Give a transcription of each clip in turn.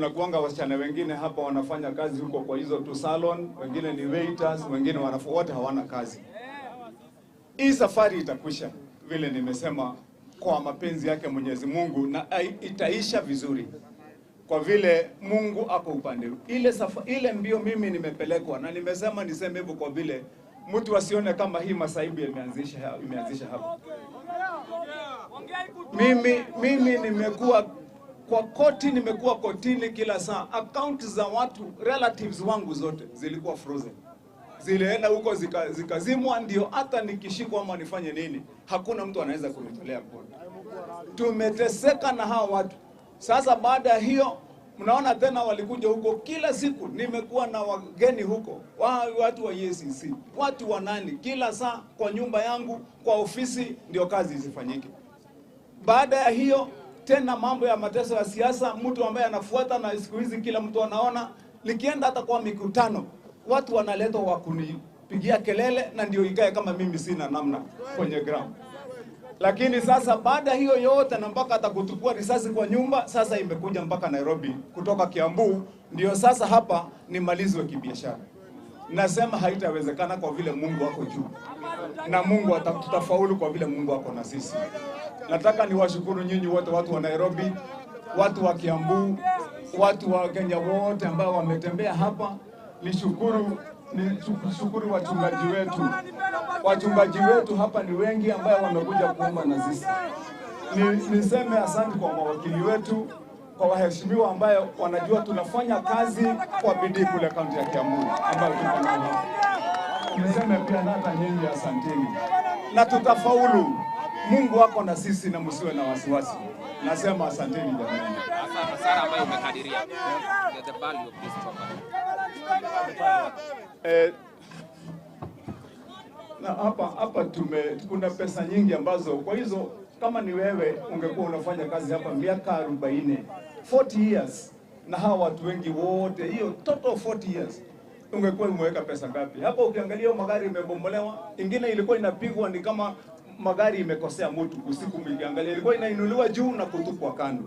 Tunakuanga wasichana wengine hapa wanafanya kazi huko kwa hizo tu salon, wengine ni waiters, wengine wote hawana kazi. Hii safari itakwisha vile nimesema kwa mapenzi yake Mwenyezi Mungu, na itaisha vizuri kwa vile Mungu ako upande. Ile mbio mimi nimepelekwa, na nimesema niseme hivyo kwa vile mtu asione kama hii masaibu imeanzisha hapa. Mimi nimekuwa kwa koti, nimekuwa kotini kila saa. Account za watu relatives wangu zote zilikuwa frozen, zilienda huko zikazimwa, ndio hata nikishikwa ama nifanye nini hakuna mtu anaweza kunitolea kodi. Tumeteseka na hao watu. Sasa baada ya hiyo mnaona tena walikuja huko kila siku. Nimekuwa na wageni huko, watu wa EACC, watu wa nani, kila saa kwa nyumba yangu, kwa ofisi, ndio kazi zifanyike. Baada ya hiyo tena mambo ya mateso ya siasa, mtu ambaye anafuata, na siku hizi kila mtu anaona, nikienda hata kwa mikutano watu wanaletwa wa kunipigia kelele, na ndio ikae kama mimi sina namna kwenye ground. Lakini sasa baada hiyo yote, na mpaka hata kutukua risasi kwa nyumba, sasa imekuja mpaka Nairobi kutoka Kiambu, ndio sasa hapa nimalizwe kibiashara. Nasema haitawezekana kwa vile Mungu wako juu, na Mungu tutafaulu kwa vile Mungu wako na sisi. Nataka niwashukuru nyinyi wote, watu wa Nairobi, watu wa Kiambu, watu wa Kenya wote ambao wametembea hapa. Nishukuru wachungaji wetu hapa ni wengi ambao wamekuja kuomba na sisi. Niseme asante kwa mawakili wetu, kwa waheshimiwa ambao wanajua tunafanya kazi kwa bidii kule kaunti ya Kiambu ambao tuko nao. Niseme pia hata nyinyi asanteni, na tutafaulu. Mungu wako na sisi, na msiwe na wasiwasi. Nasema asanteni jamani. Asante sana ambayo umekadiria the value of this property. Na hapa kuna pesa nyingi ambazo, kwa hizo kama ni wewe ungekuwa unafanya kazi hapa miaka 40 years, na hawa watu wengi wote, hiyo total 40 years, ungekuwa umeweka pesa ngapi hapa? Ukiangalia magari imebomolewa, ingine ilikuwa inapigwa ni kama magari imekosea mtu usiku, mkiangalia ilikuwa inainuliwa juu na kutupwa kando.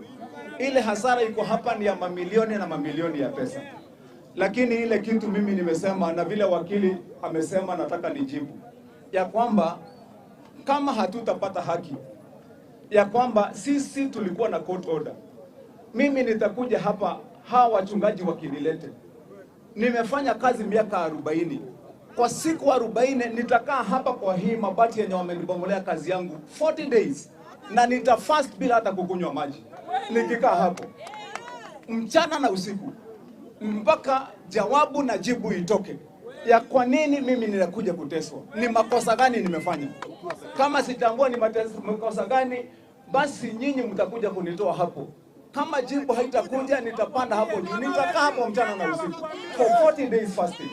Ile hasara iko hapa ni ya mamilioni na mamilioni ya pesa. Lakini ile kitu mimi nimesema, na vile wakili amesema, nataka nijibu ya kwamba kama hatutapata haki, ya kwamba sisi tulikuwa na court order, mimi nitakuja hapa, hawa wachungaji wakinilete, nimefanya kazi miaka 40, kwa siku 40 nitakaa hapa kwa hii mabati yenye wamenibomolea kazi yangu 40 days, na nitafast bila hata kukunywa maji, nikikaa hapo mchana na usiku mpaka jawabu na jibu itoke ya kwa nini mimi ninakuja kuteswa. Ni makosa gani nimefanya? Kama sitambua ni makosa gani, basi nyinyi mtakuja kunitoa hapo. Kama jibu haitakuja, nitapanda hapo juu, nitakaa hapo mchana na usiku for 40 days fasting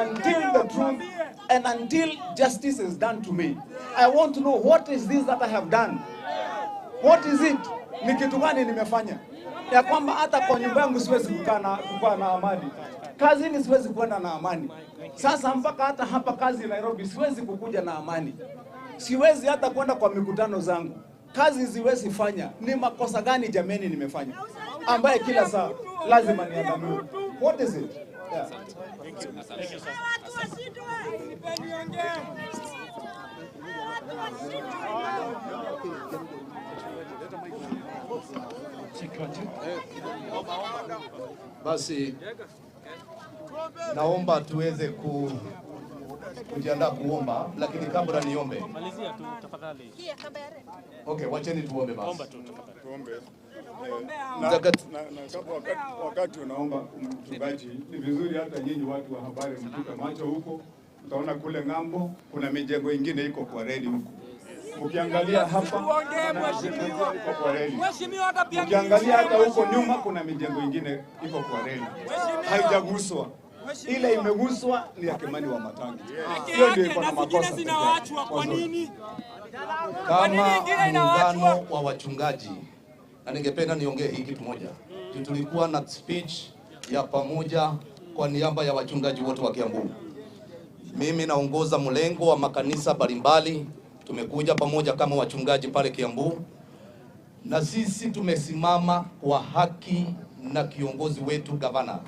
until the truth and until justice is done to me. I want to know what is this that I have done. What is it? Ni kitu gani nimefanya ya kwamba hata kwa nyumba yangu siwezi kukaa na amani, kazini siwezi kwenda na amani. Sasa mpaka hata hapa kazi Nairobi siwezi kukuja na amani, siwezi hata kwenda kwa mikutano zangu, kazi siwezi fanya. Ni makosa gani jameni nimefanya ambaye kila saa lazima niandamwe? What is it? Yeah. Basi naomba tuweze kujiandaa kuomba, lakini kabla niombe. Malizia tu tafadhali. Okay, wacheni tuombe basi. Omba tu tafadhali. Tuombe. Wakati unaomba mchungaji, ni vizuri hata nyinyi watu wa habari mtupe macho huko. Utaona kule ng'ambo kuna mijengo ingine iko kwa reli huko. Ukiangalia hapa iko kwa reli. Ukiangalia hata huko nyuma kuna mijengo ingine iko kwa reli. Haijaguswa. Ile imeguswa ni ya Kimani wa Matangi. Hiyo ndio iko na makosa. Kwa nini? Kama muungano wa wachungaji, na ningependa niongee hiki kitu moja. Tulikuwa na speech ya pamoja kwa niaba ya wachungaji wote wa Kiambu. Mimi naongoza mlengo wa makanisa mbalimbali, tumekuja pamoja kama wachungaji pale Kiambu, na sisi tumesimama kwa haki na kiongozi wetu gavana